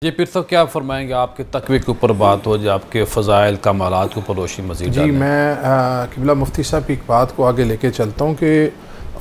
जी पीर साहब क्या फरमाएंगे, आपके तकवे के ऊपर बात हो, जो आपके फ़ज़ाइल कमालात के ऊपर रोशनी मज़ीद जी। मैं किबला मुफ्ती साहब की एक बात को आगे लेके चलता हूँ कि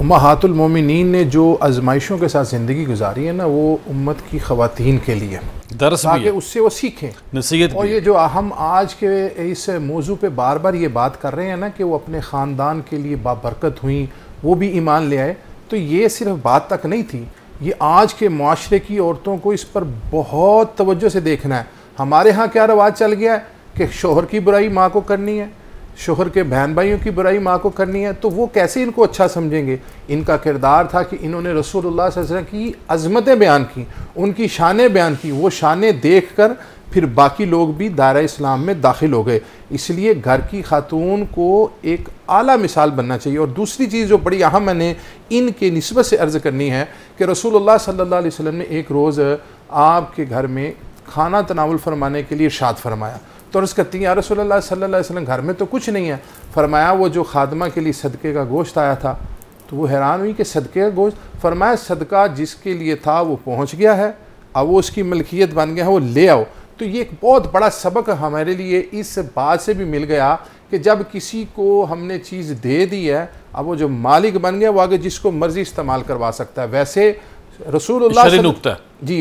उम्महातुल मोमिनीन ने जो आजमाइशों के साथ ज़िंदगी गुजारी है ना, वो उम्मत की ख़वातीन के लिए दरस भी है, उससे वो सीखें नसीहत और भी ये जो हम आज के इस मौजू पे बार बार ये बात कर रहे हैं ना कि वो अपने ख़ानदान के लिए बाबरकत हुई, वो भी ईमान ले आए, तो ये सिर्फ बात तक नहीं थी, ये आज के माशरे की औरतों को इस पर बहुत तवज्जो से देखना है। हमारे यहाँ क्या रवाज चल गया है कि शोहर की बुराई माँ को करनी है, शोहर के बहन भाइयों की बुराई माँ को करनी है, तो वो कैसे इनको अच्छा समझेंगे। इनका किरदार था कि इन्होंने रसूलुल्लाह सल्लल्लाहु अलैहि वसल्लम की अज़मतें बयान की, उनकी शानें बयान की, वो शानें देख कर फिर बाकी लोग भी दायरा इस्लाम में दाखिल हो गए। इसलिए घर की खातून को एक आला मिसाल बनना चाहिए। और दूसरी चीज़ जो बड़ी अहम मैंने इनके निस्बत से अर्ज़ करनी है कि रसूलुल्लाह सल्लल्लाहु अलैहि वसल्लम ने एक रोज़ आपके घर में खाना तनावुल फरमाने के लिए इरशाद फरमाया, तो अर्ज़ करती हैं या रसूलुल्लाह सल्लल्लाहु अलैहि वसल्लम घर में तो कुछ नहीं है। फरमाया वो जो खादमा के लिए सदक़े का गोश्त आया था, तो वो हैरान हुई कि सदक़े का गोश्त। फरमाया सदका जिसके लिए था वो पहुँच गया है, अब वो उसकी मलकियत बन गया है, वो ले आओ। तो ये एक बहुत बड़ा सबक हमारे लिए इस बात से भी मिल गया कि जब किसी को हमने चीज़ दे दी है, अब वो जो मालिक बन गया वो आगे जिसको मर्ज़ी इस्तेमाल करवा सकता है। वैसे रसूलुल्लाह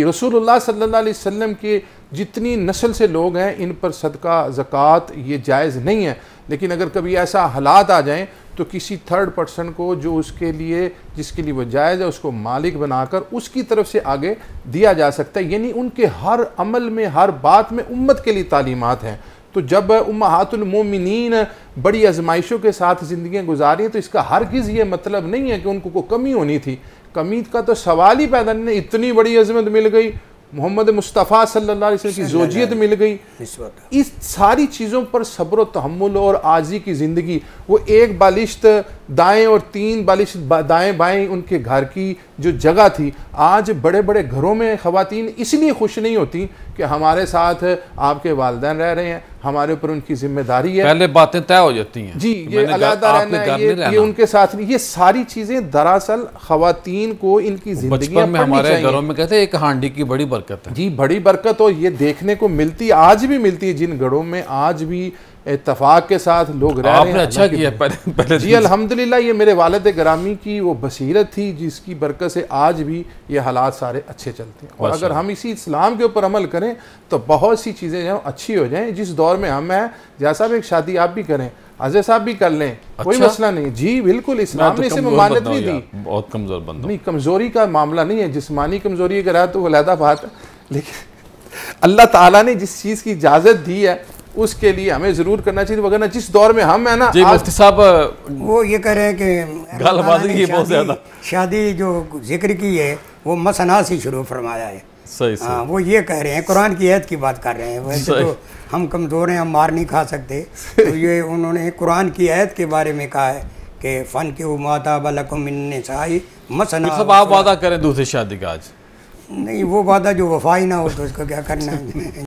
रसूलुल्लाह सल्लल्लाहु अलैहि वसल्लम के जितनी नस्ल से लोग हैं, इन पर सदका ज़कात ये जायज़ नहीं है। लेकिन अगर कभी ऐसा हालात आ जाएं तो किसी थर्ड पर्सन को जो उसके लिए जिसके लिए वो जायज़ है, उसको मालिक बनाकर उसकी तरफ से आगे दिया जा सकता है। यानी उनके हर अमल में, हर बात में उम्मत के लिए तालीमात हैं। तो जब उम्महातुल मोमिनीन बड़ी आजमाइशों के साथ ज़िंदगियाँ गुजारी, तो इसका हरगिज़ ये मतलब नहीं है कि उनको कोई कमी होनी थी। कमी का तो सवाल ही पैदा नहीं। इतनी बड़ी अज़मत मिल गई, मोहम्मद मुस्तफ़ा सल्लल्लाहु अलैहि वसल्लम की ज़ोजियत मिल गई, इस सारी चीज़ों पर सब्र व तहम्मुल और आजी की ज़िंदगी। वो एक बालिश्त दाएं और 3 बालिश्त दाएं बाएं उनके घर की जो जगह थी। आज बड़े बड़े घरों में ख़वातीन इसलिए खुश नहीं होती कि हमारे साथ आपके वालिदैन रह रहे हैं, हमारे ऊपर उनकी जिम्मेदारी है, पहले बातें तय हो जाती हैं। जी, ये अलग रहना है, ये उनके साथ नहीं। ये सारी चीज़ें दरअसल ख़वातीन को इनकी ज़िंदगी में हमारे घरों में कहते हैं एक हांडी की बड़ी बरकत है। जी, बड़ी बरकत, और ये देखने को मिलती, आज भी मिलती है जिन घरों में आज भी इत्तफाक के साथ लोग रह रहे हैं। अच्छा किया पहले जी अल्हम्दुलिल्लाह, ये मेरे वालिद गिरामी की वो बसीरत थी जिसकी बरकत से आज भी ये हालात सारे अच्छे चलते हैं। और अगर हम इसी इस्लाम के ऊपर अमल करें तो बहुत सी चीज़ें जो अच्छी हो जाएं। जिस दौर में हम हैं, जैसा भी एक शादी आप भी करें, अजय साहब भी कर लें, कोई मसला नहीं। जी बिल्कुल, इस्लाम ने इसे ममानत नहीं दी। बहुत कमज़ोर बंदा नहीं, कमज़ोरी का मामला नहीं है, जिस्मानी कमज़ोरी अगर है तो वो अलहदा बात है, लेकिन अल्लाह ताला ने जिस चीज़ की इजाज़त दी है उसके लिए हमें ज़रूर करना चाहिए। वगैरह जिस दौर में हम है ना, मुफ्ती साहब वो ये कह रहे हैं कि बहुत ज़्यादा शादी जो जिक्र की है वो मसना से शुरू फरमाया है। सही हाँ, वो ये कह रहे हैं, कुरान की आयत की बात कर रहे हैं। वैसे तो हम कमज़ोर हैं, हम मार नहीं खा सकते, तो ये उन्होंने कुरान की आयत के बारे में कहा है कि फ़न के उमाता बलकुम मिन निसाई मसना। सब आप वादा करें दूसरी शादी का, आज नहीं, वो वादा जो वफाई ना हो तो उसका क्या करना है।